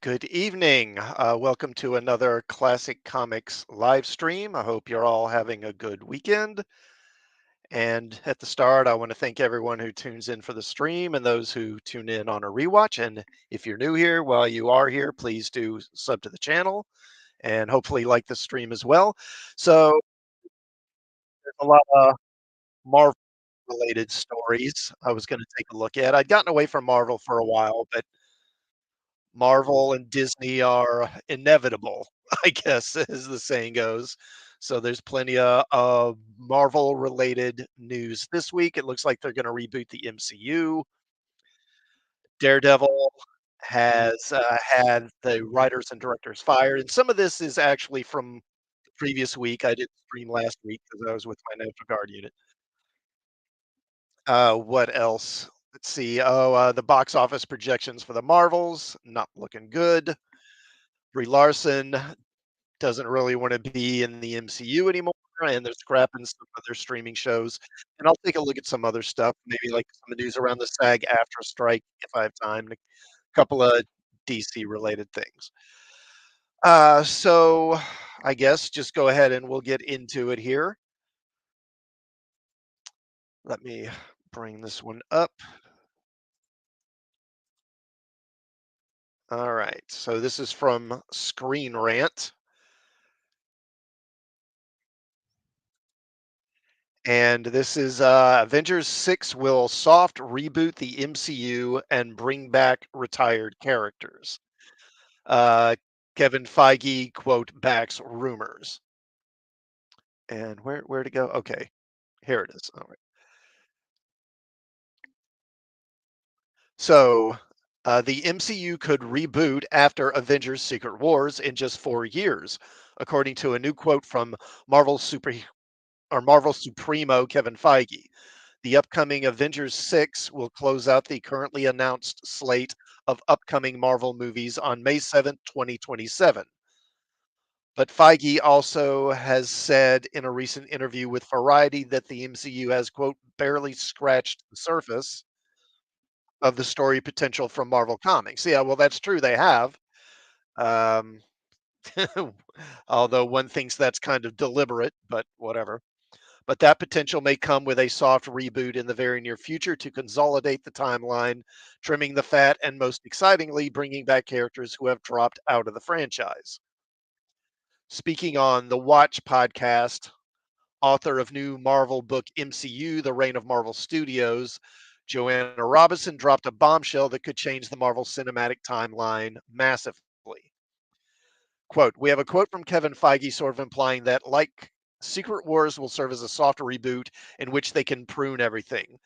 Good evening. Welcome to another Classic Comics live stream. I hope you're all having a good weekend. And at the start, I want to thank everyone who tunes in for the stream and those who tune in on a rewatch. And if you're new here, while you are here, please do sub to the channel and hopefully like the stream as well. So, there's a lot of Marvel related stories I was going to take a look at. I'd gotten away from Marvel for a while, but Marvel and Disney are inevitable, I guess, as the saying goes. So there's plenty of Marvel-related news this week. It looks like they're going to reboot the MCU. Daredevil has had the writers and directors fired, and some of this is actually from the previous week. I didn't stream last week because I was with my National Guard unit. What else? Let's see. The box office projections for the Marvels not looking good. Brie Larson doesn't really wanna be in the MCU anymore, and they're scrapping some other streaming shows, and I'll take a look at some other stuff, maybe, like, some of the news around the SAG-AFTRA strike if I have time, and a couple of DC-related things. So I guess just go ahead and we'll get into it here. Let me bring this one up. Alright, so this is from Screen Rant. And this is Avengers 6 will soft reboot the MCU and bring back retired characters. Uh, Kevin Feige, quote, backs rumors. And where to go? Okay, here it is. All right. So the MCU could reboot after Avengers Secret Wars in just 4 years, according to a new quote from Marvel Super or Marvel Supremo Kevin Feige. The upcoming Avengers 6 will close out the currently announced slate of upcoming Marvel movies on May 7th, 2027. But Feige also has said in a recent interview with Variety that the MCU has, quote, barely scratched the surface of the story potential from Marvel Comics. Yeah, well, that's true. They have. Um, although one thinks that's kind of deliberate, but whatever. But that potential may come with a soft reboot in the very near future to consolidate the timeline, trimming the fat, and most excitingly, bringing back characters who have dropped out of the franchise. Speaking on the Watch podcast, author of new Marvel book MCU, The Reign of Marvel Studios, Joanna Robinson dropped a bombshell that could change the Marvel cinematic timeline massively. Quote, we have a quote from Kevin Feige sort of implying that, like Secret Wars will serve as a soft reboot in which they can prune everything.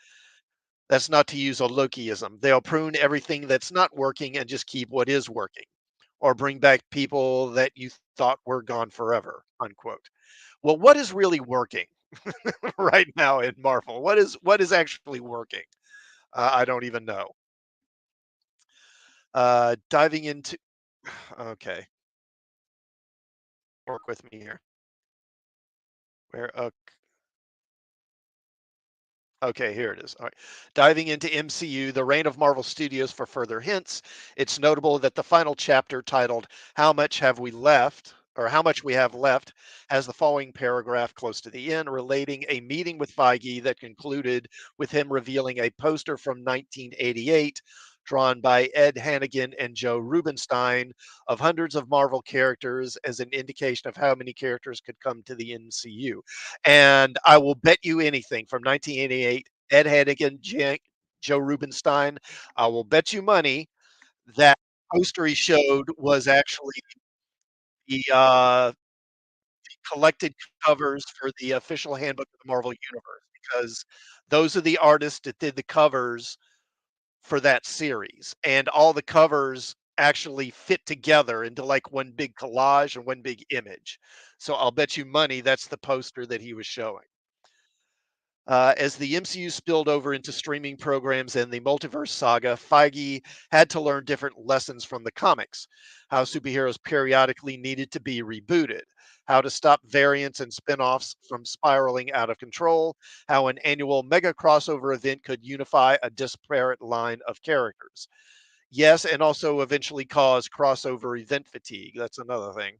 That's not to use a Lokiism. They'll prune everything that's not working and just keep what is working, or bring back people that you thought were gone forever, unquote. Well, what is really working right now in Marvel? What is actually working? I don't even know. Diving into okay, work with me here. Where Okay, here it is. All right. Diving into MCU, The Reign of Marvel Studios for further hints, it's notable that the final chapter titled How Much Have We Left? Or How Much We Have Left has the following paragraph close to the end relating a meeting with Feige that concluded with him revealing a poster from 1988 drawn by Ed Hannigan and Joe Rubinstein of hundreds of Marvel characters as an indication of how many characters could come to the MCU. And I will bet you anything from 1988, Ed Hannigan, Joe Rubinstein, I will bet you money that poster he showed was actually the collected covers for the official handbook of the Marvel Universe, because those are the artists that did the covers for that series, and all the covers actually fit together into, like, one big collage and one big image. So I'll bet you money that's the poster that he was showing. As the MCU spilled over into streaming programs and the multiverse saga, Feige had to learn different lessons from the comics: how superheroes periodically needed to be rebooted, how to stop variants and spin offs from spiraling out of control, how an annual mega crossover event could unify a disparate line of characters. Yes, and also eventually cause crossover event fatigue. That's another thing.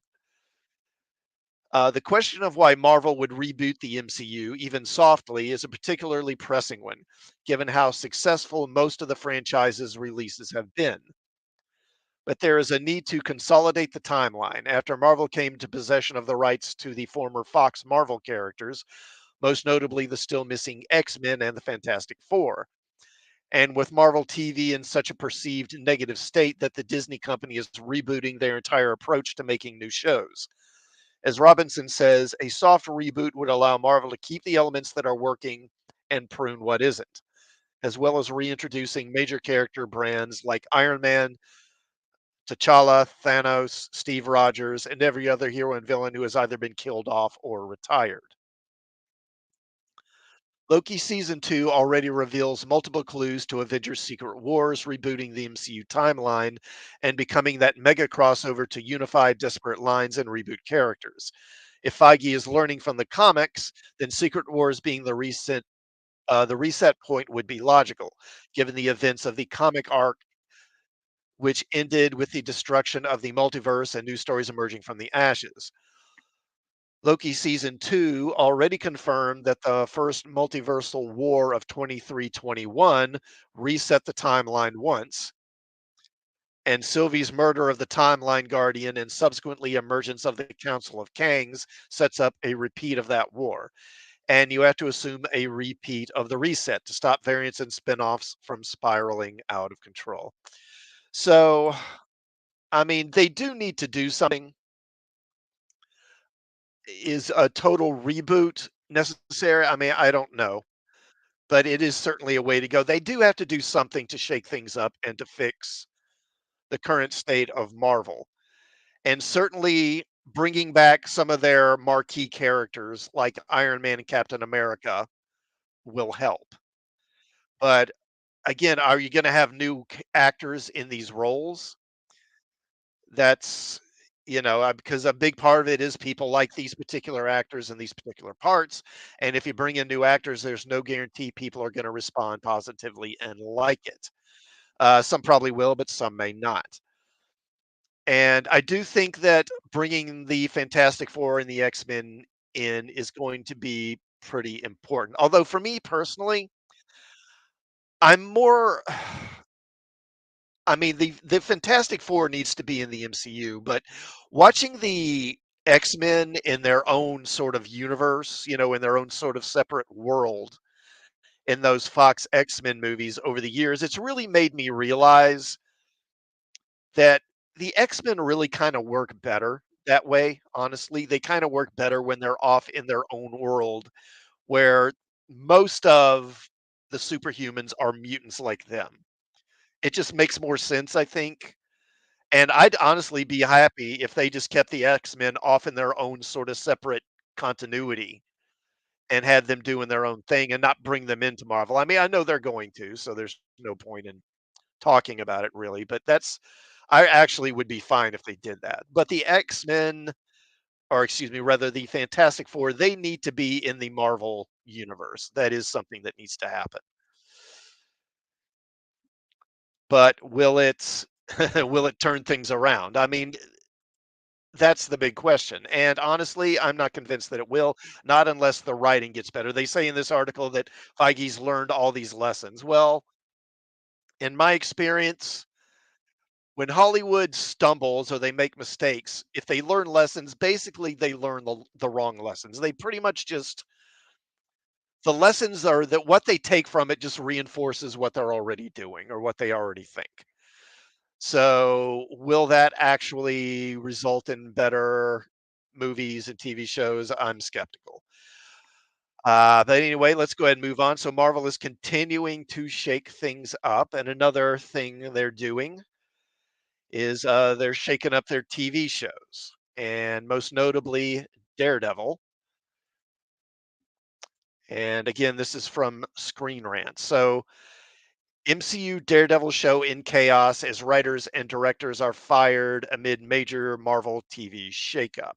The question of why Marvel would reboot the MCU, even softly, is a particularly pressing one, given how successful most of the franchise's releases have been. But there is a need to consolidate the timeline. After Marvel came to possession of the rights to the former Fox Marvel characters, most notably the still missing X-Men and the Fantastic Four, and with Marvel TV in such a perceived negative state that the Disney company is rebooting their entire approach to making new shows. As Robinson says, a soft reboot would allow Marvel to keep the elements that are working and prune what isn't, as well as reintroducing major character brands like Iron Man, T'Challa, Thanos, Steve Rogers, and every other hero and villain who has either been killed off or retired. Loki season 2 already reveals multiple clues to Avengers Secret Wars, rebooting the MCU timeline and becoming that mega crossover to unify disparate lines and reboot characters. If Feige is learning from the comics, then Secret Wars being the reset point would be logical, given the events of the comic arc, which ended with the destruction of the multiverse and new stories emerging from the ashes. Loki season 2 already confirmed that the first multiversal war of 2321 reset the timeline once, and Sylvie's murder of the timeline guardian and subsequently emergence of the Council of Kangs sets up a repeat of that war. And you have to assume a repeat of the reset to stop variants and spin-offs from spiraling out of control. So, I mean, they do need to do something. Is a total reboot necessary? I mean, I don't know, but it is certainly a way to go. They do have to do something to shake things up and to fix the current state of Marvel. And certainly bringing back some of their marquee characters like Iron Man and Captain America will help. But again, are you gonna have new actors in these roles? That's because a big part of it is people like these particular actors in these particular parts, and if you bring in new actors, there's no guarantee people are gonna respond positively and like it. Some probably will, but some may not. And I do think that bringing the Fantastic Four and the X-Men in is going to be pretty important. Although for me personally, I'm more I mean, the Fantastic Four needs to be in the MCU, but watching the X-Men in their own sort of universe, in their own sort of separate world in those Fox X-Men movies over the years, it's really made me realize that the X-Men really kind of work better that way, honestly. They kind of work better when they're off in their own world where most of the superhumans are mutants like them. It just makes more sense, I think. And I'd honestly be happy if they just kept the X-Men off in their own sort of separate continuity and had them doing their own thing and not bring them into Marvel. I mean, I know they're going to, so there's no point in talking about it really, but I actually would be fine if they did that. But the X-Men, or excuse me, rather the Fantastic Four, they need to be in the Marvel universe. That is something that needs to happen. But will it will it turn things around? I mean, that's the big question. And honestly, I'm not convinced that it will, not unless the writing gets better. They say in this article that Feige's learned all these lessons. Well, in my experience, when Hollywood stumbles or they make mistakes, if they learn lessons, basically they learn the wrong lessons. They pretty much just, the lessons are that what they take from it just reinforces what they're already doing or what they already think. So, will that actually result in better movies and TV shows? I'm skeptical. But anyway, let's go ahead and move on. So, Marvel is continuing to shake things up, and another thing they're doing is they're shaking up their TV shows, and most notably Daredevil. And again, this is from Screen Rant. So, MCU Daredevil show in chaos as writers and directors are fired amid major Marvel TV shakeup.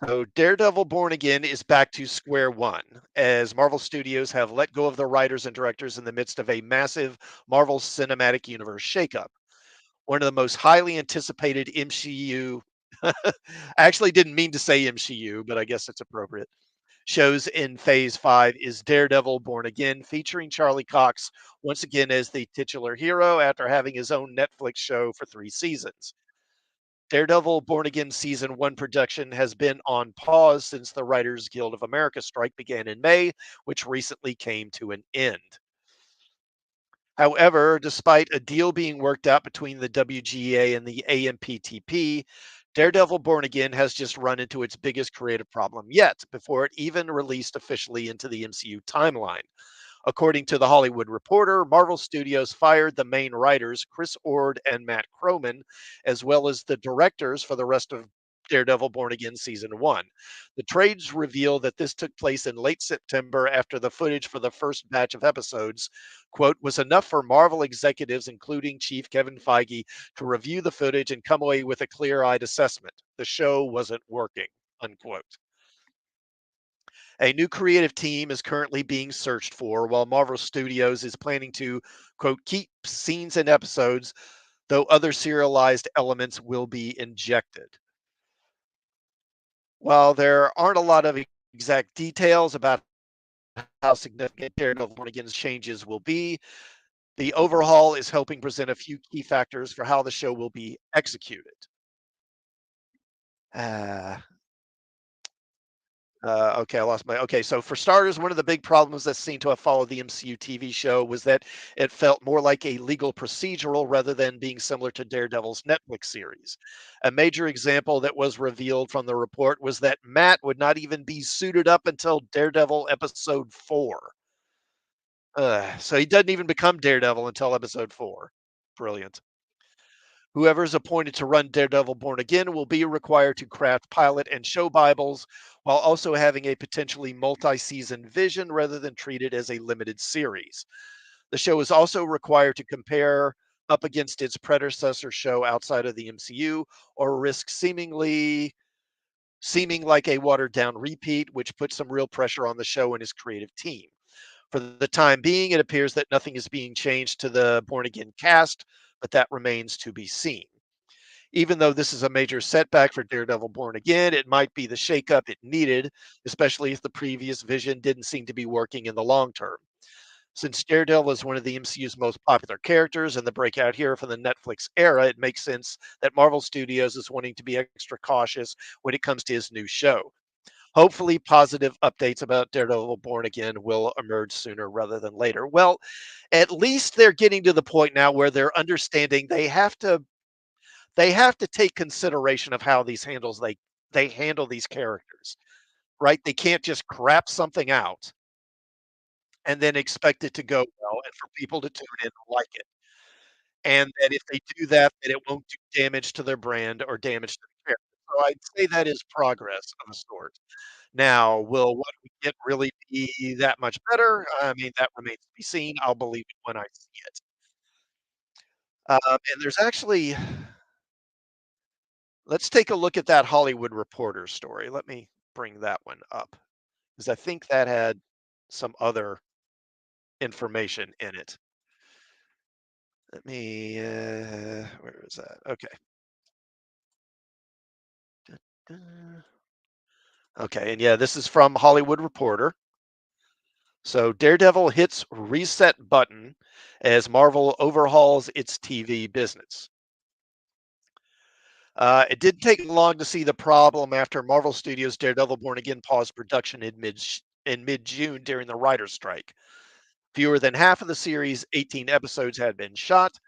So Daredevil Born Again is back to square one, as Marvel Studios have let go of the writers and directors in the midst of a massive Marvel Cinematic Universe shakeup. One of the most highly anticipated MCU, I actually didn't mean to say MCU, but I guess it's appropriate, shows in Phase 5 is Daredevil Born Again, featuring Charlie Cox once again as the titular hero after having his own Netflix show for 3 seasons. Daredevil Born Again season 1 production has been on pause since the Writers Guild of America strike began in May, which recently came to an end. However, despite a deal being worked out between the WGA and the AMPTP, Daredevil Born Again has just run into its biggest creative problem yet before it even released officially into the MCU timeline. According to The Hollywood Reporter, Marvel Studios fired the main writers, Chris Ord and Matt Croman, as well as the directors for the rest of Daredevil Born Again Season 1. The trades reveal that this took place in late September after the footage for the first batch of episodes, quote, was enough for Marvel executives, including Chief Kevin Feige, to review the footage and come away with a clear eyed assessment. The show wasn't working, unquote. A new creative team is currently being searched for, while Marvel Studios is planning to, quote, keep scenes and episodes, though other serialized elements will be injected. While there aren't a lot of exact details about how significant Daredevil Born Again's changes will be, the overhaul is helping present a few key factors for how the show will be executed. Uh, okay, I lost my. Okay, so for starters, one of the big problems that seemed to have followed the MCU TV show was that it felt more like a legal procedural rather than being similar to Daredevil's Netflix series. A major example that was revealed from the report was that Matt would not even be suited up until Daredevil episode 4. So he doesn't even become Daredevil until episode 4. Brilliant. Whoever is appointed to run Daredevil Born Again will be required to craft pilot and show Bibles while also having a potentially multi season vision rather than treat it as a limited series. The show is also required to compare up against its predecessor show outside of the MCU or risk seeming like a watered down repeat, which puts some real pressure on the show and his creative team. For the time being, it appears that nothing is being changed to the Born Again cast, but that remains to be seen. Even though this is a major setback for Daredevil Born Again, it might be the shakeup it needed, especially if the previous vision didn't seem to be working in the long term. Since Daredevil is one of the MCU's most popular characters and the breakout hero from the Netflix era, it makes sense that Marvel Studios is wanting to be extra cautious when it comes to his new show. Hopefully, positive updates about Daredevil Born Again will emerge sooner rather than later. Well, at least they're getting to the point now where they're understanding they have to take consideration of how they handle these characters, right? They can't just crap something out and then expect it to go well and for people to tune in and like it. And that if they do that, that it won't do damage to their brand or damage to the character. So I'd say that is progress of a sort. Now, will what we get really be that much better? I mean, that remains to be seen. I'll believe it when I see it. And there's actually let's take a look at that Hollywood Reporter story. Let me bring that one up because I think that had some other information in it. Let me, where is that? Okay. Da-da. Okay, and yeah, this is from Hollywood Reporter. So Daredevil hits reset button as Marvel overhauls its TV business. It didn't take long to see the problem after Marvel Studios' Daredevil Born Again paused production in mid June during the writer's strike. Fewer than half of the series' 18 episodes had been shot,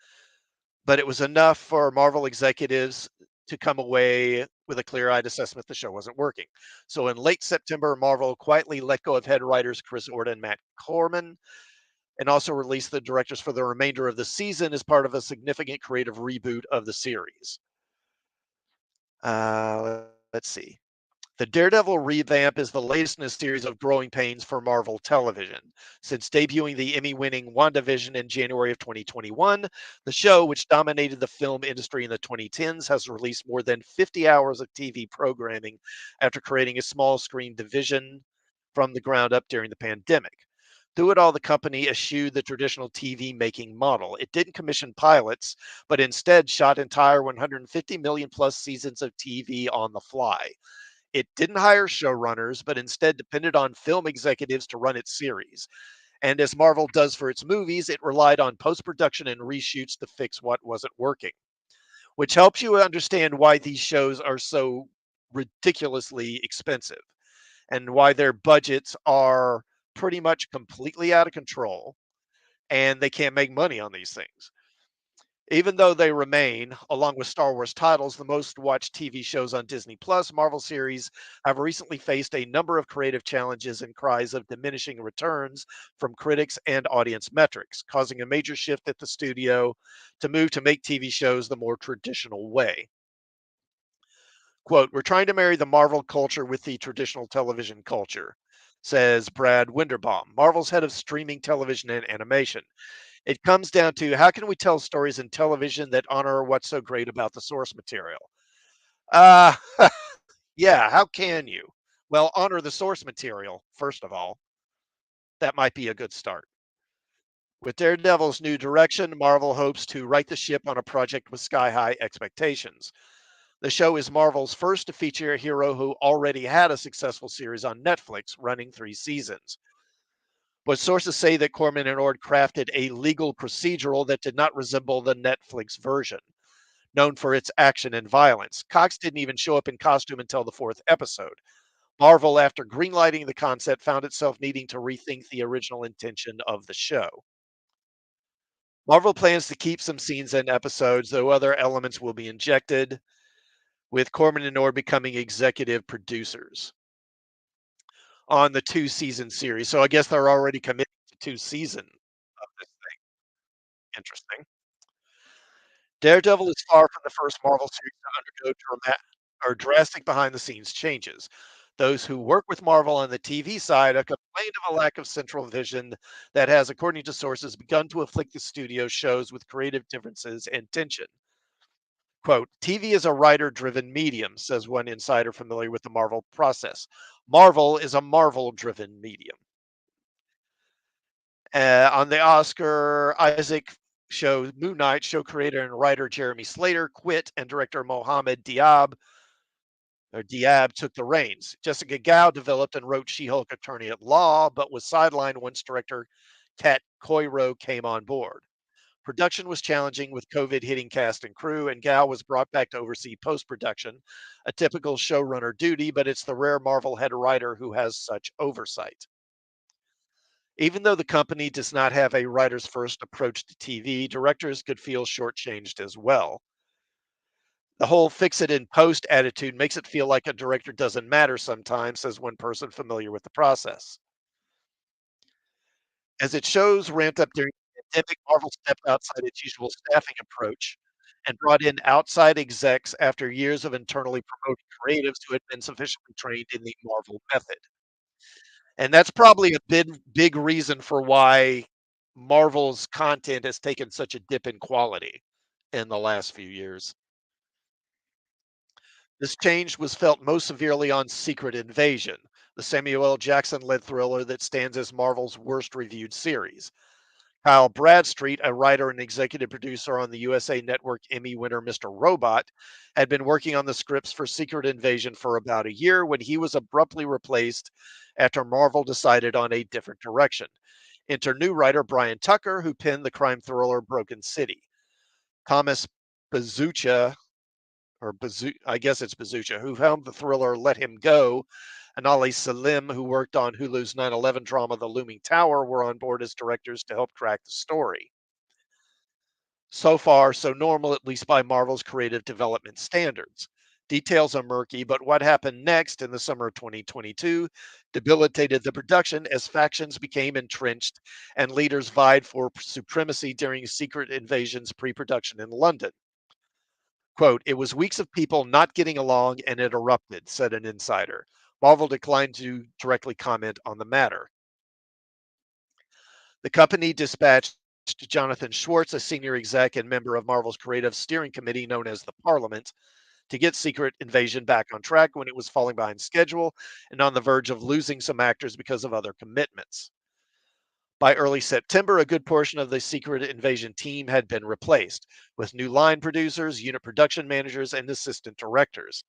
but it was enough for Marvel executives to come away with a clear-eyed assessment the show wasn't working. So in late September, Marvel quietly let go of head writers Chris Ord and Matt Corman, and also released the directors for the remainder of the season as part of a significant creative reboot of the series. Let's see. The Daredevil revamp is the latest in a series of growing pains for Marvel Television. Since debuting the Emmy winning WandaVision in January of 2021, the show, which dominated the film industry in the 2010s, has released more than 50 hours of TV programming after creating a small screen division from the ground up during the pandemic. Through it all, the company eschewed the traditional TV making model. It didn't commission pilots, but instead shot entire 150 million plus seasons of TV on the fly. It didn't hire showrunners, but instead depended on film executives to run its series. And as Marvel does for its movies, it relied on post production and reshoots to fix what wasn't working, which helps you understand why these shows are so ridiculously expensive and why their budgets are pretty much completely out of control and they can't make money on these things. Even though they remain, along with Star Wars titles, the most watched TV shows on Disney Plus, Marvel series have recently faced a number of creative challenges and cries of diminishing returns from critics and audience metrics, causing a major shift at the studio to move to make TV shows the more traditional way. Quote, "We're trying to marry the Marvel culture with the traditional television culture," says Brad Winderbaum, Marvel's head of streaming television and animation. It comes down to how can we tell stories in television that honor what's so great about the source material? Uh, yeah, how can you? Well, honor the source material, first of all. That might be a good start. With Daredevil's new direction, Marvel hopes to right the ship on a project with sky high expectations. The show is Marvel's first to feature a hero who already had a successful series on Netflix running 3 seasons. But sources say that Corman and Ord crafted a legal procedural that did not resemble the Netflix version, known for its action and violence. Cox didn't even show up in costume until the fourth episode. Marvel, after greenlighting the concept, found itself needing to rethink the original intention of the show. Marvel plans to keep some scenes and episodes, though other elements will be injected, with Corman and Ord becoming executive producers on the 2 season series. So I guess they're already committed to 2 seasons of this thing. Interesting. Daredevil is far from the first Marvel series to undergo drastic behind the scenes changes. Those who work with Marvel on the TV side have complained of a lack of central vision that has, according to sources, begun to afflict the studio shows with creative differences and tension. Quote, TV is a writer driven medium, says one insider familiar with the Marvel process. Marvel is a Marvel driven medium. On the Oscar Isaac show Moon Knight, show creator and writer Jeremy Slater quit, and director Mohammed Diab took the reins. Jessica Gao developed and wrote She-Hulk Attorney at Law, but was sidelined once director Kat Coiro came on board. Production was challenging with COVID hitting cast and crew, and Gao was brought back to oversee post-production, a typical showrunner duty, but it's the rare Marvel head writer who has such oversight. Even though the company does not have a writer's first approach to TV, directors could feel shortchanged as well. The whole fix it in post attitude makes it feel like a director doesn't matter sometimes, says one person familiar with the process. As its shows ramped up during the pandemic, Marvel stepped outside its usual staffing approach and brought in outside execs after years of internally promoted creatives who had been sufficiently trained in the Marvel method. And that's probably a big reason for why Marvel's content has taken such a dip in quality in the last few years. This change was felt most severely on Secret Invasion, the Samuel L. Jackson-led thriller that stands as Marvel's worst reviewed series. Kyle Bradstreet, a writer and executive producer on the USA Network Emmy winner Mr. Robot, had been working on the scripts for Secret Invasion for about a year when he was abruptly replaced after Marvel decided on a different direction. Enter new writer Brian Tucker, who penned the crime thriller Broken City. Thomas Bazucha, I guess it's Bazucha, who helmed the thriller Let Him Go, and Ali Salim, who worked on Hulu's 9/11 drama The Looming Tower, were on board as directors to help crack the story. So far, so normal, at least by Marvel's creative development standards. Details are murky, but what happened next in the summer of 2022 debilitated the production as factions became entrenched and leaders vied for supremacy during Secret Invasion's pre production in London. Quote, "It was weeks of people not getting along and it erupted," said an insider. Marvel declined to directly comment on the matter. The company dispatched Jonathan Schwartz, a senior exec and member of Marvel's creative steering committee known as the Parliament, to get Secret Invasion back on track when it was falling behind schedule and on the verge of losing some actors because of other commitments. By early September, a good portion of the Secret Invasion team had been replaced with new line producers, unit production managers, and assistant directors.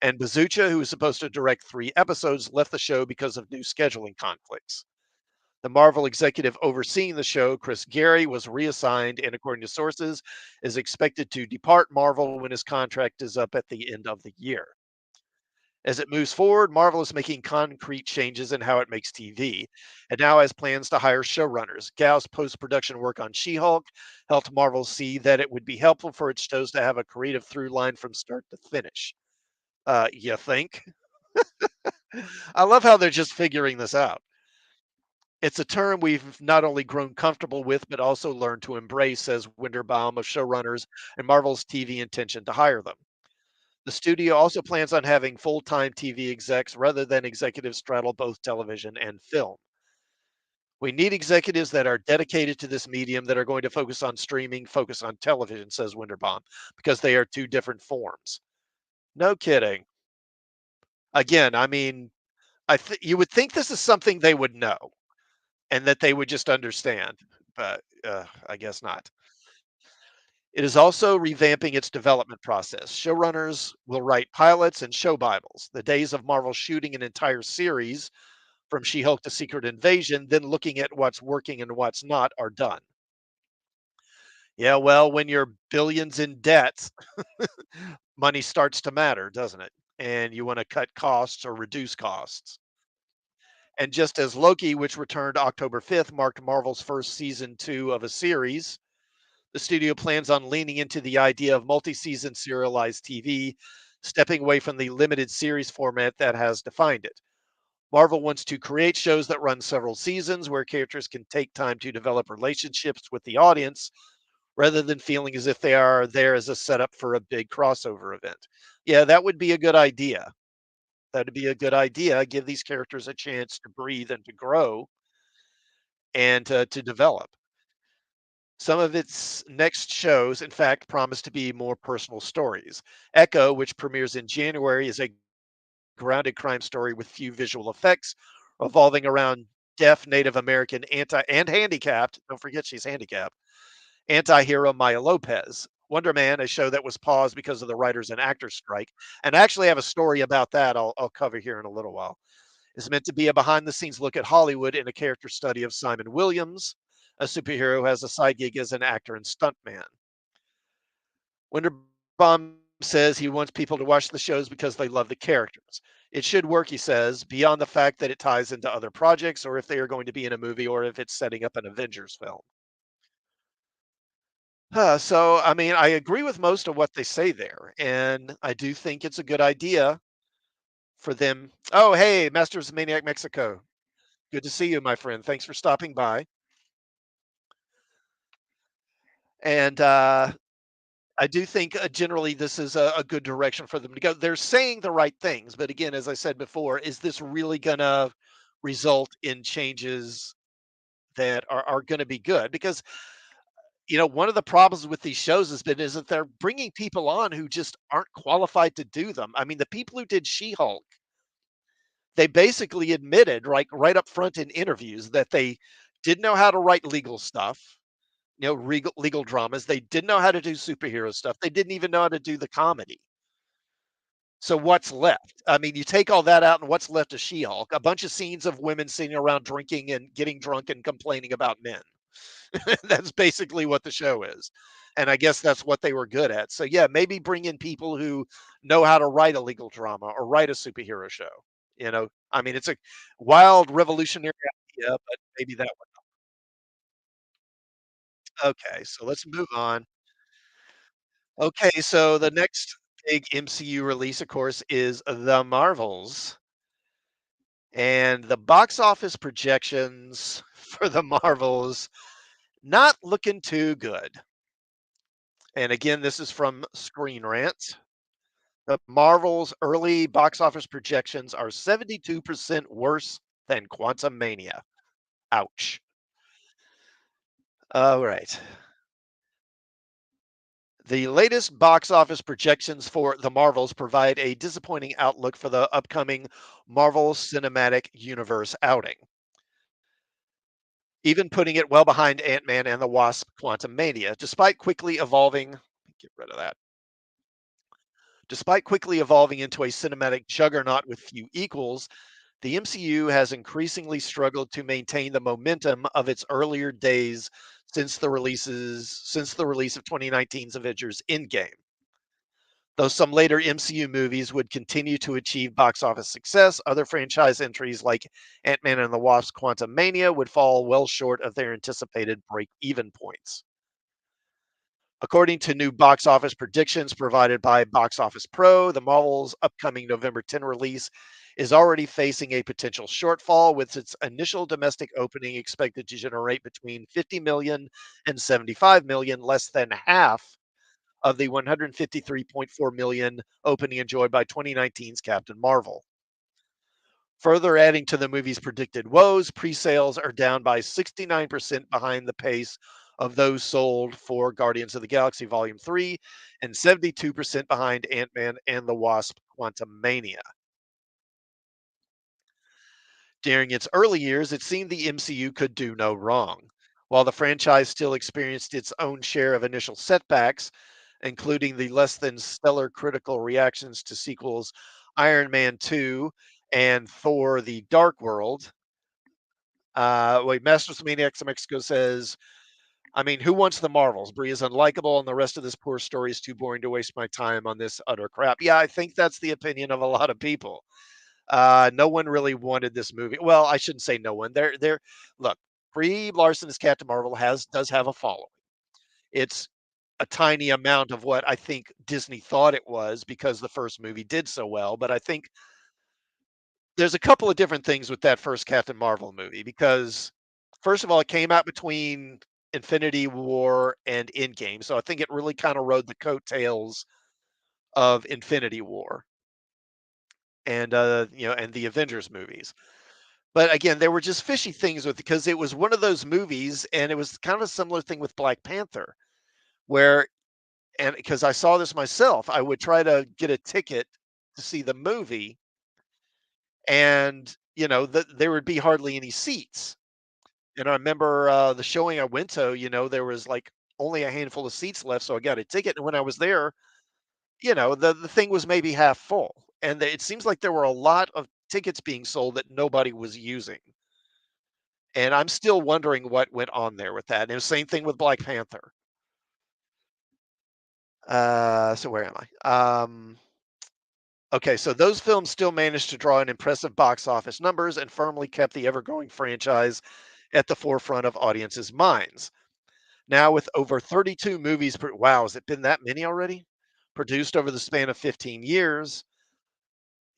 And Bazucha, who was supposed to direct 3 episodes, left the show because of new scheduling conflicts. The Marvel executive overseeing the show, Chris Gary, was reassigned and, according to sources, is expected to depart Marvel when his contract is up at the end of the year. As it moves forward, Marvel is making concrete changes in how it makes TV and now has plans to hire showrunners. Gau's post production work on She Hulk helped Marvel see that it would be helpful for its shows to have a creative through line from start to finish. You think? I love how they're just figuring this out. It's a term we've not only grown comfortable with, but also learned to embrace, says Winterbaum of showrunners and Marvel's TV intention to hire them. The studio also plans on having full time TV execs rather than executives straddle both television and film. We need executives that are dedicated to this medium that are going to focus on streaming, focus on television, says Winterbaum, because they are two different forms. No kidding. Again, I mean, you would think this is something they would know and that they would just understand, but I guess not. It is also revamping its development process. Showrunners will write pilots and show Bibles. The days of Marvel shooting an entire series from She Hulk to Secret Invasion, then looking at what's working and what's not, are done. Yeah, well, when you're billions in debt, money starts to matter, doesn't it? And you want to cut costs or reduce costs. And just as Loki, which returned October 5th, marked Marvel's first season 2 of a series, the studio plans on leaning into the idea of multi season serialized TV, stepping away from the limited series format that has defined it. Marvel wants to create shows that run several seasons where characters can take time to develop relationships with the audience rather than feeling as if they are there as a setup for a big crossover event. Yeah, that would be a good idea. That'd be a good idea. Give these characters a chance to breathe and to grow and to develop. Some of its next shows, in fact, promise to be more personal stories. Echo, which premieres in January, is a grounded crime story with few visual effects, revolving around deaf Native American anti and handicapped. Don't forget she's handicapped. Anti-hero Maya Lopez. Wonder Man, a show that was paused because of the writers and actors strike, and I actually have a story about that. I'll cover here in a little while. Is meant to be a behind-the-scenes look at Hollywood and a character study of Simon Williams, a superhero who has a side gig as an actor and stuntman. Winterbaum says he wants people to watch the shows because they love the characters. It should work, he says, beyond the fact that it ties into other projects or if they are going to be in a movie or if it's setting up an Avengers film. So, I mean, I agree with most of what they say there, and I do think it's a good idea for them. Oh, hey, Masters of Maniac Mexico. Good to see you, my friend. Thanks for stopping by. And I do think generally this is a good direction for them to go. They're saying the right things, but again, as I said before, is this really going to result in changes that are going to be good? Because one of the problems with these shows has been is that they're bringing people on who just aren't qualified to do them. I mean, the people who did She-Hulk, they basically admitted right up front in interviews that they didn't know how to write legal stuff, legal dramas. They didn't know how to do superhero stuff. They didn't even know how to do the comedy. So what's left? I mean, you take all that out, and what's left of She-Hulk? A bunch of scenes of women sitting around drinking and getting drunk and complaining about men. That's basically what the show is. And I guess that's what they were good at. So yeah, maybe bring in people who know how to write a legal drama or write a superhero show. I mean, it's a wild revolutionary idea, but maybe that one. Okay, so let's move on. Okay, so the next big MCU release, of course, is The Marvels. And the box office projections for The Marvels not looking too good. And again, this is from Screen Rant. Marvel's early box office projections are 72% worse than Quantum Mania. Ouch. All right. The latest box office projections for the Marvels provide a disappointing outlook for the upcoming Marvel Cinematic Universe outing, even putting it well behind Ant-Man and the Wasp: Quantumania. Get rid of that. Despite quickly evolving into a cinematic juggernaut with few equals, the MCU has increasingly struggled to maintain the momentum of its earlier days since the release of 2019's Avengers: Endgame. Though some later MCU movies would continue to achieve box office success, other franchise entries like Ant-Man and the Wasp: Quantumania would fall well short of their anticipated break-even points. According to new box office predictions provided by Box Office Pro, the Marvel's upcoming November 10 release is already facing a potential shortfall, with its initial domestic opening expected to generate between 50 million and 75 million, less than half of the 153.4 million opening enjoyed by 2019's Captain Marvel. Further adding to the movie's predicted woes, pre-sales are down by 69% behind the pace of those sold for Guardians of the Galaxy Volume 3 and 72% behind Ant-Man and the Wasp: Quantumania. During its early years, it seemed the MCU could do no wrong. While the franchise still experienced its own share of initial setbacks, including the less than stellar critical reactions to sequels Iron Man 2 and Thor: The Dark World. Wait, Masters of Maniacs of Mexico says, I mean, who wants the Marvels? Brie is unlikable, and the rest of this poor story is too boring to waste my time on this utter crap. Yeah, I think that's the opinion of a lot of people. No one really wanted this movie. Well, I shouldn't say no one. Look, Brie Larson as Captain Marvel does have a following. It's a tiny amount of what I think Disney thought it was because the first movie did so well. But I think there's a couple of different things with that first Captain Marvel movie because, first of all, it came out between Infinity War and Endgame. So I think it really kind of rode the coattails of Infinity War and and the Avengers movies. But again, there were just fishy things with it because it was one of those movies, and it was kind of a similar thing with Black Panther, where and because I saw this myself, I would try to get a ticket to see the movie, and there would be hardly any seats. And I remember the showing I went to, there was like only a handful of seats left, so I got a ticket. And when I was there, the thing was maybe half full, and it seems like there were a lot of tickets being sold that nobody was using. And I'm still wondering what went on there with that. And it was same thing with Black Panther. So where am I? Okay, so those films still managed to draw an impressive box office numbers and firmly kept the ever-growing franchise at the forefront of audiences' minds. Now, with over 32 movies, wow, has it been that many already? Produced over the span of 15 years.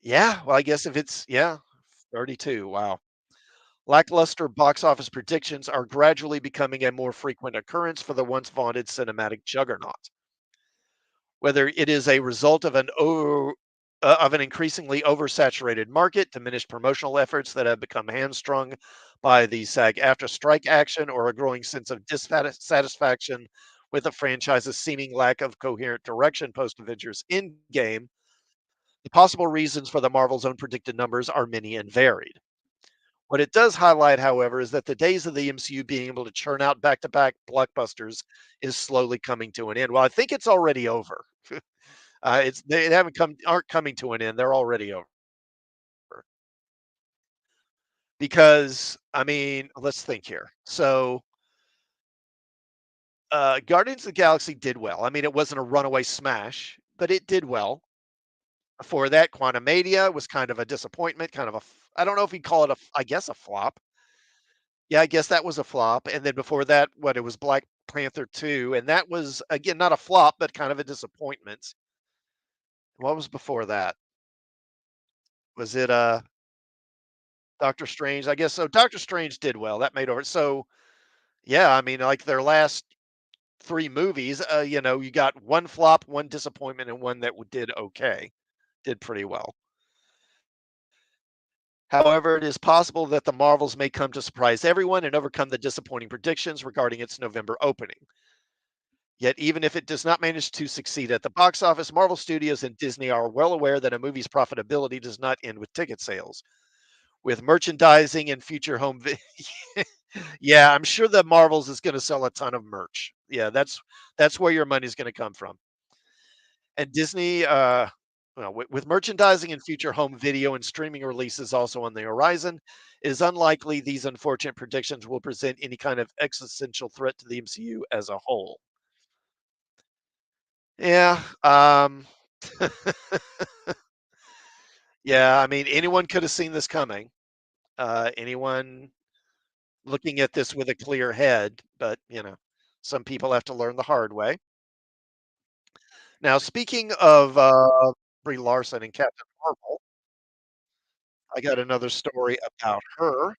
Yeah, well, I guess if it's, yeah, 32. Wow. Lackluster box office predictions are gradually becoming a more frequent occurrence for the once vaunted cinematic juggernaut. Whether it is a result of an increasingly oversaturated market, diminished promotional efforts that have become hamstrung by the SAG-AFTRA strike action, or a growing sense of dissatisfaction with the franchise's seeming lack of coherent direction post Avengers: Endgame, the possible reasons for the Marvel's own predicted numbers are many and varied. What it does highlight, however, is that the days of the MCU being able to churn out back-to-back blockbusters is slowly coming to an end. Well, I think it's already over. They haven't come aren't coming to an end. They're already over. Because I mean, let's think here. So, Guardians of the Galaxy did well. I mean, it wasn't a runaway smash, but it did well. Before that, Quantumania was kind of a disappointment, kind of I don't know if you'd call it I guess a flop. Yeah, I guess that was a flop. And then before that, it was Black Panther 2, and that was again not a flop, but kind of a disappointment. What was before that? Was it Doctor Strange? I guess so. Doctor Strange did well. That made over. So yeah, I mean, like their last 3 movies, you got 1 flop, 1 disappointment, and 1 that did okay, did pretty well. However, it is possible that the Marvels may come to surprise everyone and overcome the disappointing predictions regarding its November opening. Yet, even if it does not manage to succeed at the box office, Marvel Studios and Disney are well aware that a movie's profitability does not end with ticket sales. With merchandising and future yeah, I'm sure that Marvels is gonna sell a ton of merch. Yeah, that's where your money's gonna come from. And Disney, well, with merchandising and future home video and streaming releases also on the horizon, it is unlikely these unfortunate predictions will present any kind of existential threat to the MCU as a whole. Yeah, yeah, I mean, anyone could have seen this coming. Anyone looking at this with a clear head, but, some people have to learn the hard way. Now, speaking of, Brie Larson and Captain Marvel, I got another story about her.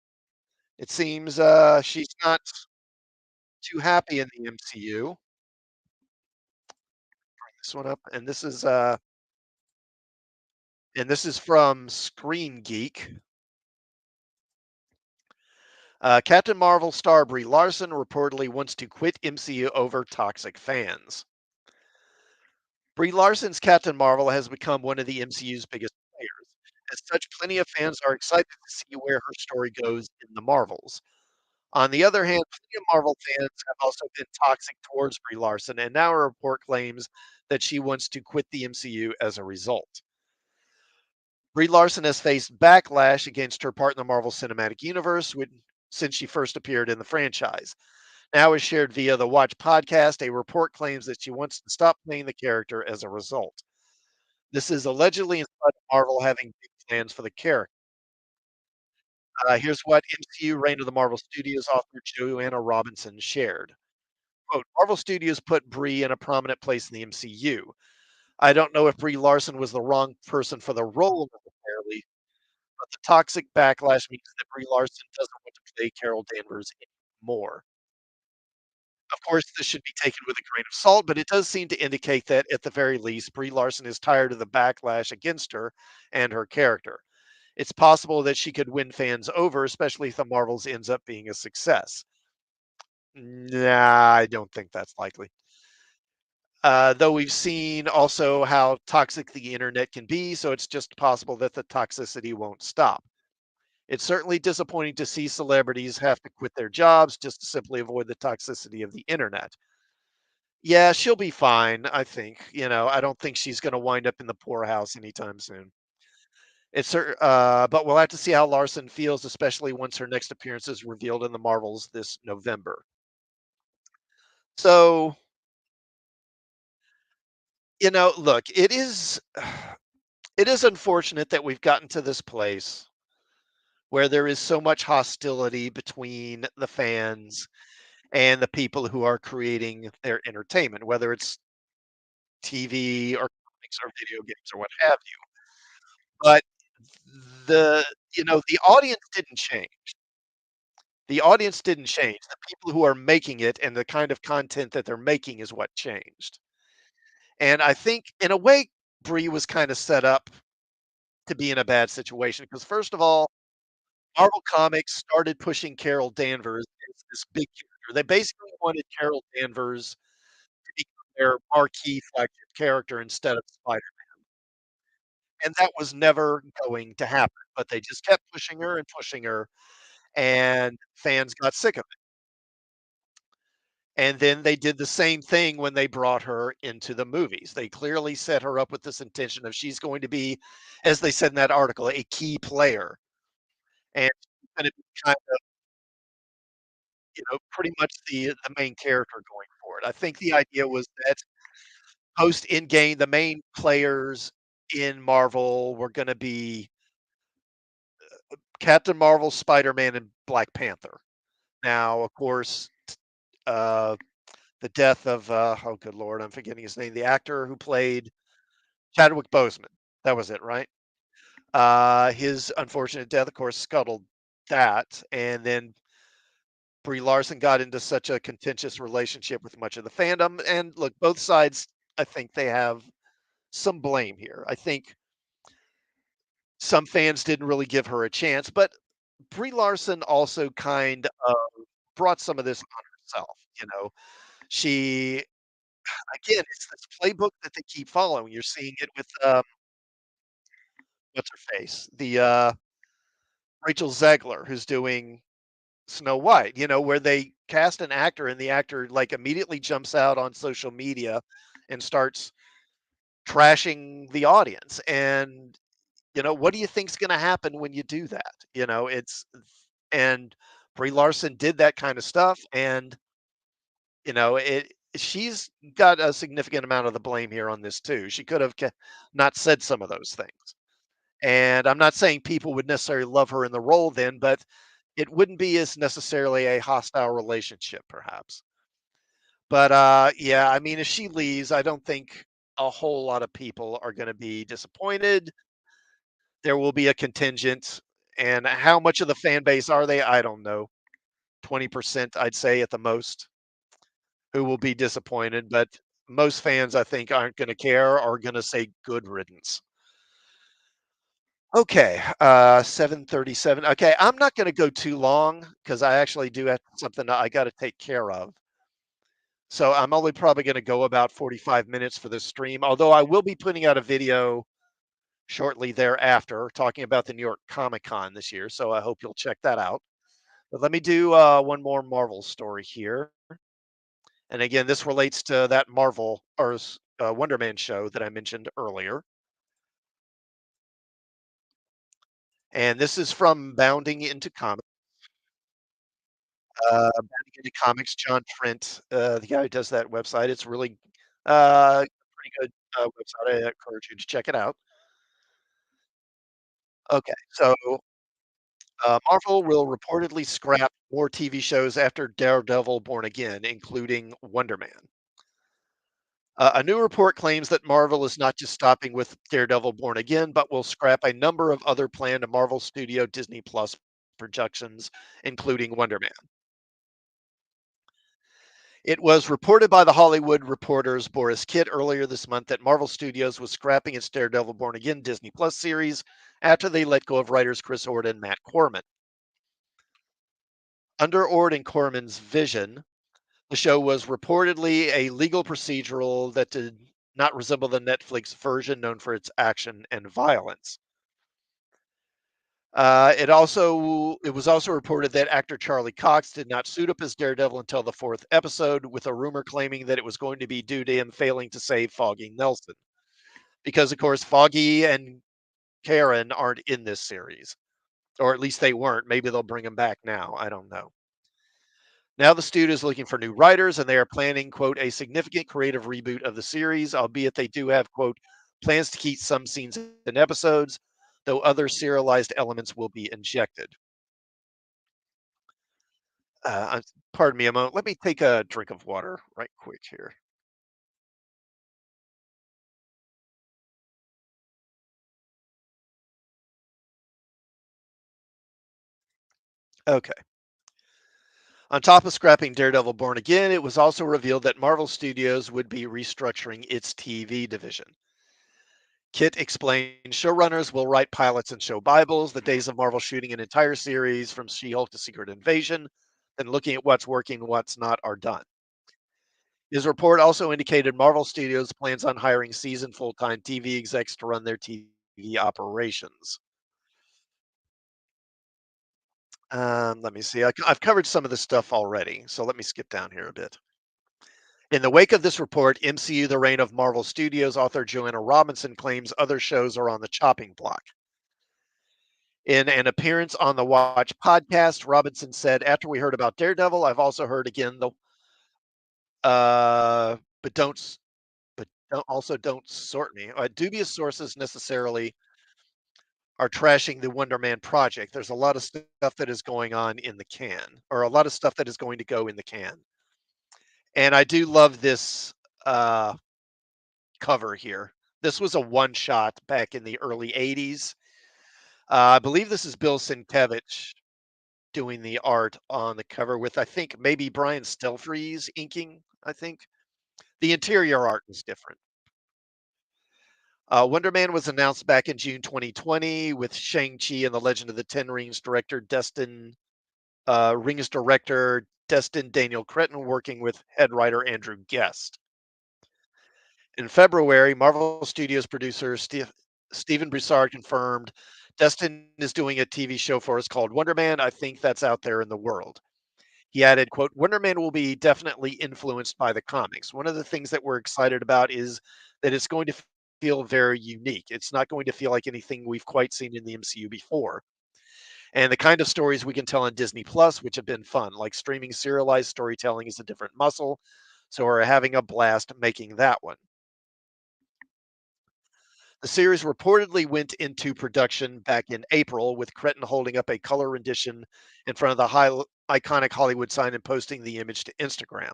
It seems, she's not too happy in the MCU. This one up, and this is from Screen Geek. Captain Marvel star Brie Larson reportedly wants to quit MCU over toxic fans. Brie Larson's Captain Marvel has become one of the MCU's biggest players. As such, plenty of fans are excited to see where her story goes in the Marvels. On the other hand, plenty of Marvel fans have also been toxic towards Brie Larson, and now a report claims that she wants to quit the MCU as a result. Brie Larson has faced backlash against her part in the Marvel Cinematic Universe since she first appeared in the franchise. Now, as shared via the Watch podcast, a report claims that she wants to stop playing the character as a result. This is allegedly in spite of Marvel having big plans for the character. Here's what MCU Reign of the Marvel Studios author Joanna Robinson shared. Quote, Marvel Studios put Brie in a prominent place in the MCU. I don't know if Brie Larson was the wrong person for the role necessarily, but the toxic backlash means that Brie Larson doesn't want to play Carol Danvers anymore. Of course, this should be taken with a grain of salt, but it does seem to indicate that, at the very least, Brie Larson is tired of the backlash against her and her character. It's possible that she could win fans over, especially if the Marvels ends up being a success. Nah, I don't think that's likely. Though we've seen also how toxic the internet can be, so it's just possible that the toxicity won't stop. It's certainly disappointing to see celebrities have to quit their jobs just to simply avoid the toxicity of the internet. Yeah, she'll be fine, I think. I don't think she's gonna wind up in the poorhouse anytime soon. But we'll have to see how Larson feels, especially once her next appearance is revealed in the Marvels this November. So, look, it is unfortunate that we've gotten to this place where there is so much hostility between the fans and the people who are creating their entertainment, whether it's TV or comics or video games or what have you. But the audience didn't change. The audience didn't change. The people who are making it and the kind of content that they're making is what changed. And I think in a way, Brie was kind of set up to be in a bad situation because first of all, Marvel Comics started pushing Carol Danvers as this big character. They basically wanted Carol Danvers to become their marquee flagship character instead of Spider. And that was never going to happen, but they just kept pushing her, and fans got sick of it. And then they did the same thing when they brought her into the movies. They clearly set her up with this intention of she's going to be, as they said in that article, a key player, and she's gonna be kind of, pretty much the main character going forward. I think the idea was that post Endgame, the main players in Marvel were gonna be Captain Marvel, Spider-Man, and Black Panther. Now, of course, uh, the death of, oh, good lord, I'm forgetting his name, the actor who played Chadwick Boseman. That was it, right? His unfortunate death, of course, scuttled that, and then Brie Larson got into such a contentious relationship with much of the fandom. And look, both sides, I think they have some blame here. I think some fans didn't really give her a chance, but Brie Larson also kind of brought some of this on herself. She again, it's this playbook that they keep following. You're seeing it with what's her face, the Rachel Zegler, who's doing Snow White. Where they cast an actor and the actor like immediately jumps out on social media and starts trashing the audience. And what do you think's going to happen when you do that? And Brie Larson did that kind of stuff, and she's got a significant amount of the blame here on this too. She could have not said some of those things. And I'm not saying people would necessarily love her in the role then, but it wouldn't be as necessarily a hostile relationship, perhaps. But yeah, I mean, if she leaves, I don't think a whole lot of people are going to be disappointed. There will be a contingent, and how much of the fan base are they? I don't know. 20%, I'd say at the most, who will be disappointed, but most fans, I think, aren't going to care or going to say good riddance. Okay, 7:37. Okay, I'm not gonna go too long because I actually do have something that I gotta take care of. So I'm only probably gonna go about 45 minutes for this stream, although I will be putting out a video shortly thereafter talking about the New York Comic Con this year, so I hope you'll check that out. But let me do, one more Marvel story here, and again, this relates to that Marvel or Wonder Man show that I mentioned earlier, and this is from Bounding into Comics. Bounding into Comics, John Trent, the guy who does that website. It's really, pretty good, website. I encourage you to check it out. Okay, so, Marvel will reportedly scrap more TV shows after Daredevil: Born Again, including Wonder Man. A new report claims that Marvel is not just stopping with Daredevil: Born Again, but will scrap a number of other planned Marvel Studio Disney Plus productions, including Wonder Man. It was reported by The Hollywood Reporter's Boris Kitt earlier this month that Marvel Studios was scrapping its Daredevil Born Again Disney Plus series after they let go of writers Chris Ord and Matt Corman. Under Ord and Corman's vision, the show was reportedly a legal procedural that did not resemble the Netflix version known for its action and violence. It was also reported that actor Charlie Cox did not suit up as Daredevil until the fourth episode, with a rumor claiming that it was going to be due to him failing to save Foggy Nelson. Because of course Foggy and Karen aren't in this series, or at least they weren't. Maybe they'll bring them back now. I don't know. Now the studio is looking for new writers, and they are planning, quote, a significant creative reboot of the series, albeit they do have, quote, plans to keep some scenes in episodes, though other serialized elements will be injected. Pardon me a moment. Let me take a drink of water right quick here. Okay. On top of scrapping Daredevil Born Again, it was also revealed that Marvel Studios would be restructuring its TV division. Kit explained showrunners will write pilots and show Bibles, the days of Marvel shooting an entire series from She Hulk to Secret Invasion, and looking at what's working and what's not are done. His report also indicated Marvel Studios plans on hiring seasoned full time TV execs to run their TV operations. Let me see. I've covered some of this stuff already, so let me skip down here a bit. In the wake of this report, MCU The Reign of Marvel Studios author Joanna Robinson claims other shows are on the chopping block. In an appearance on the Watch podcast, Robinson said, "After we heard about Daredevil, I've also heard again the uh, but don't s- but don't sort me. Dubious sources necessarily are trashing the Wonder Man project. There's a lot of stuff that is going on in the can, or a lot of stuff that is going to go in the can." And I do love this uh, cover here. This was a one shot back in the early 80s. I believe this is Bill Sienkiewicz. doing the art on the cover with, I think, maybe Brian Stelfreeze inking, I think. The interior art was different. Wonder Man was announced back in June 2020 with Shang-Chi and the Legend of the Ten Rings director Destin Daniel Cretton working with head writer Andrew Guest. In February, Marvel Studios producer Steven Broussard confirmed Destin is doing a TV show for us called Wonder Man. I think that's out there in the world. He added, quote, Wonder Man will be definitely influenced by the comics. One of the things that we're excited about is that it's going to feel very unique. It's not going to feel like anything we've quite seen in the MCU before. And the kind of stories we can tell on Disney Plus, which have been fun, like streaming serialized storytelling is a different muscle. So we're having a blast making that one. The series reportedly went into production back in April, with Cretton holding up a color rendition in front of the iconic Hollywood sign and posting the image to Instagram.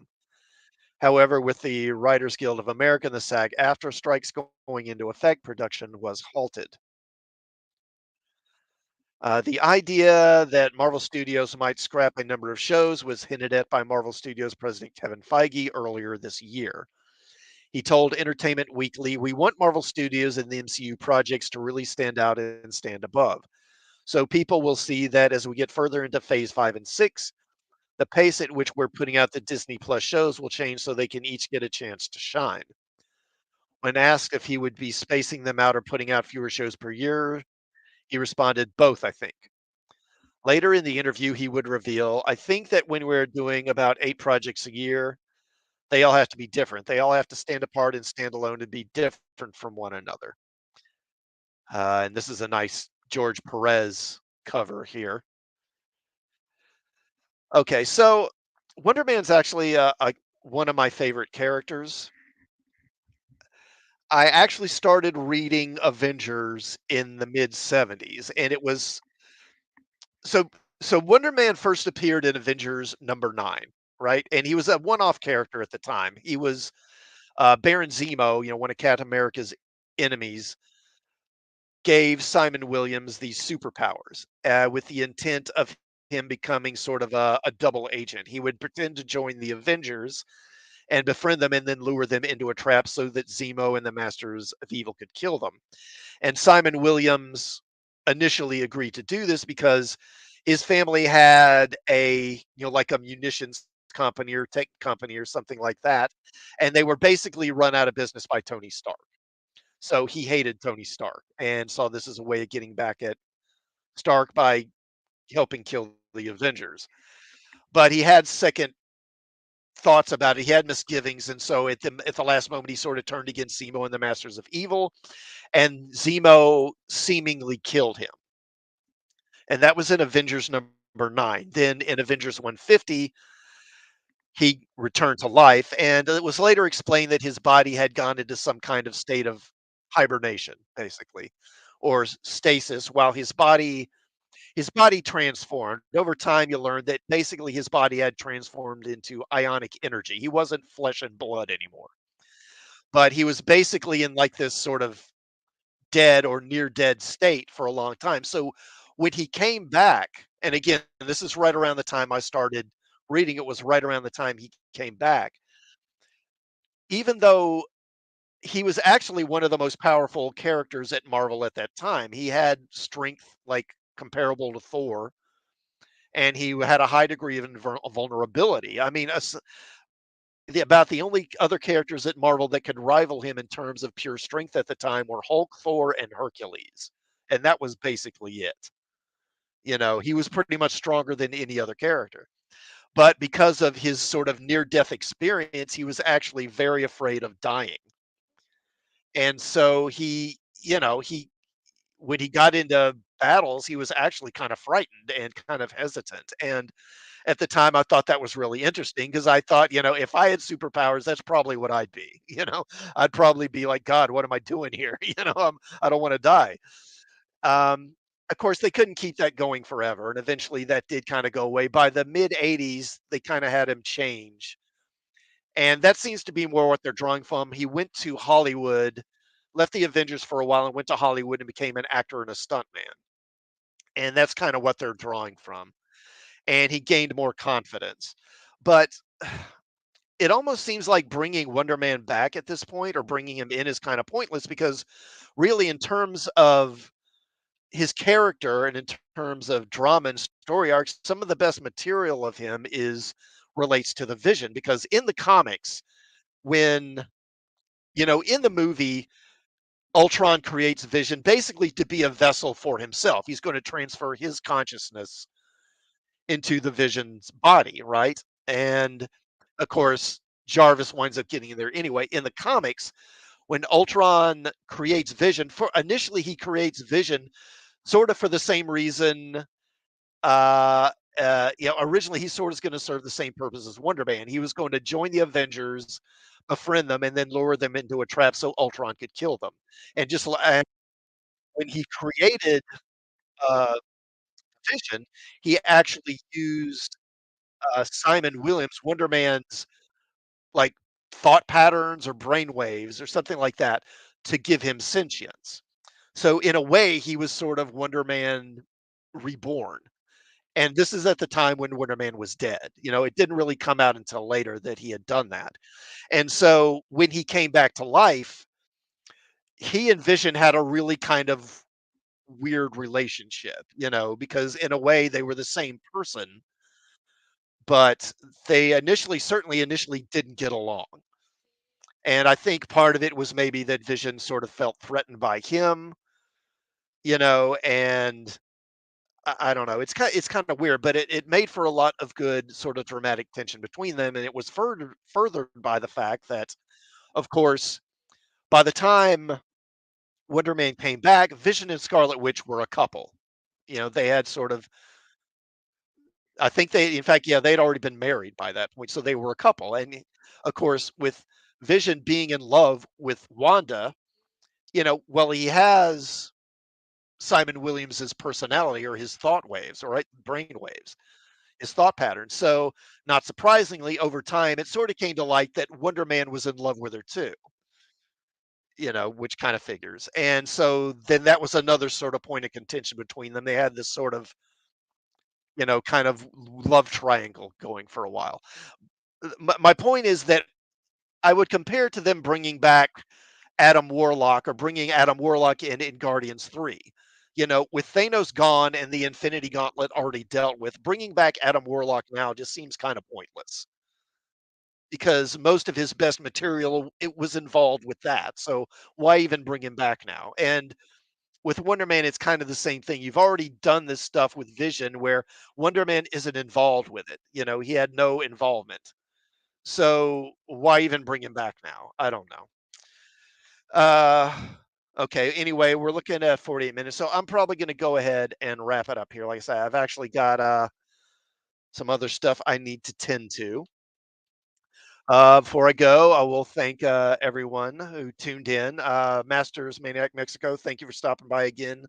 However, with the Writers Guild of America and the SAG-AFTRA strikes going into effect, production was halted. The idea that Marvel Studios might scrap a number of shows was hinted at by Marvel Studios president Kevin Feige earlier this year. He told Entertainment Weekly, "We want Marvel Studios and the MCU projects to really stand out and stand above. So people will see that as we get further into phase 5 and 6, the pace at which we're putting out the Disney Plus shows will change so they can each get a chance to shine." When asked if he would be spacing them out or putting out fewer shows per year, he responded, "Both, I think." Later in the interview, he would reveal, "I think that when we're doing about 8 projects a year, they all have to be different. They all have to stand apart and stand alone and be different from one another." And this is a nice George Perez cover here. Okay, so Wonder Man's actually one of my favorite characters. I actually started reading Avengers in the mid 70s, and it was so Wonder Man first appeared in Avengers number 9, right? And he was a one-off character at the time. He was Baron Zemo, one of Captain America's enemies, gave Simon Williams these superpowers with the intent of him becoming sort of a double agent. He would pretend to join the Avengers and befriend them and then lure them into a trap so that Zemo and the Masters of Evil could kill them. And Simon Williams initially agreed to do this because his family had like a munitions company or tech company or something like that. And they were basically run out of business by Tony Stark. So he hated Tony Stark and saw this as a way of getting back at Stark by helping kill the Avengers. But he had second thoughts about it. He had misgivings, and so at the last moment, he sort of turned against Zemo and the Masters of Evil, and Zemo seemingly killed him. And that was in Avengers number 9. Then in Avengers 150, he returned to life, and it was later explained that his body had gone into some kind of state of hibernation, basically, or stasis, while his body transformed. Over time, you learned that basically his body had transformed into ionic energy. He wasn't flesh and blood anymore, but he was basically in like this sort of dead or near dead state for a long time. So when he came back, and again, this is right around the time I started reading, it was right around the time he came back, even though he was actually one of the most powerful characters at Marvel at that time. He had strength like comparable to Thor, and he had a high degree of vulnerability. I mean, about the only other characters at Marvel that could rival him in terms of pure strength at the time were Hulk, Thor, and Hercules, and that was basically it. He was pretty much stronger than any other character. But because of his sort of near death experience, he was actually very afraid of dying. And so he when he got into battles, he was actually kind of frightened and kind of hesitant. And at the time, I thought that was really interesting because I thought, if I had superpowers, that's probably what I'd be. I'd probably be like, God, what am I doing here? I don't want to die. Um, of course, they couldn't keep that going forever, and eventually that did kind of go away. By the mid '80s, they kind of had him change, and that seems to be more what they're drawing from. He went to Hollywood, left the Avengers for a while, and went to Hollywood and became an actor and a stuntman, and that's kind of what they're drawing from. and he gained more confidence. But it almost seems like bringing Wonder Man back at this point or bringing him in is kind of pointless because really in terms of his character and in terms of drama and story arcs, some of the best material of him is relates to the Vision because in the comics, when in the movie, Ultron creates Vision basically to be a vessel for himself. He's going to transfer his consciousness into the Vision's body, right? And of course, Jarvis winds up getting in there anyway. In the comics, when Ultron creates Vision, for initially he creates Vision sort of for the same reason. Originally he sort of is going to serve the same purpose as Wonder Man. He was going to join the Avengers, befriend them, and then lure them into a trap so Ultron could kill them. And when he created uh, Vision, he actually used Simon Williams, Wonder Man's like thought patterns or brain waves or something like that to give him sentience. So in a way, he was sort of Wonder Man reborn. And this is at the time when Wonder Man was dead. It didn't really come out until later that he had done that. And so when he came back to life, he and Vision had a really kind of weird relationship, because in a way they were the same person, but they certainly initially didn't get along. And I think part of it was maybe that Vision sort of felt threatened by him, and I don't know. It's kind of weird, but it made for a lot of good sort of dramatic tension between them, and it was furthered by the fact that, of course, by the time Wonder Man came back, Vision and Scarlet Witch were a couple. They had sort of, I think in fact, yeah, they'd already been married by that point, so they were a couple. And of course, with Vision being in love with Wanda, well, he has Simon Williams's personality or his thought waves, or right, brain waves, his thought patterns. So, not surprisingly, over time, it sort of came to light that Wonder Man was in love with her too, which kind of figures. And so then that was another sort of point of contention between them. They had this sort of, kind of love triangle going for a while. My point is that I would compare to them bringing back Adam Warlock or bringing Adam Warlock in Guardians 3. With Thanos gone and the Infinity Gauntlet already dealt with, bringing back Adam Warlock now just seems kind of pointless because most of his best material it was involved with that. So why even bring him back now? And with Wonder Man, it's kind of the same thing. You've already done this stuff with Vision where Wonder Man isn't involved with it. He had no involvement. So why even bring him back now? I don't know. Uh, okay. Anyway, we're looking at 48 minutes, so I'm probably going to go ahead and wrap it up here. Like I said, I've actually got some other stuff I need to tend to. Before I go, I will thank everyone who tuned in. Masters Maniac Mexico, thank you for stopping by again.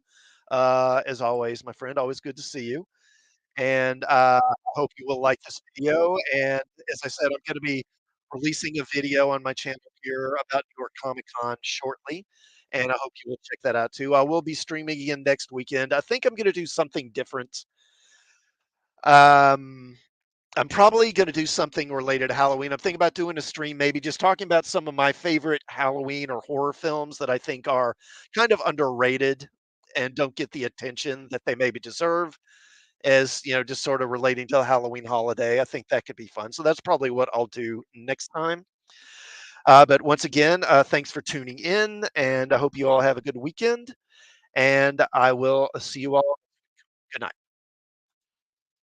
As always, my friend, always good to see you. And I hope you will like this video. And as I said, I'm going to be releasing a video on my channel here about New York Comic Con shortly. And I hope you will check that out too. I will be streaming again next weekend. I think I'm going to do something different. Um, I'm probably going to do something related to Halloween. I'm thinking about doing a stream, maybe just talking about some of my favorite Halloween or horror films that I think are kind of underrated and don't get the attention that they maybe deserve as just sort of relating to the Halloween holiday. I think that could be fun. So that's probably what I'll do next time. But once again, thanks for tuning in, and I hope you all have a good weekend. And I will see you all. Good night.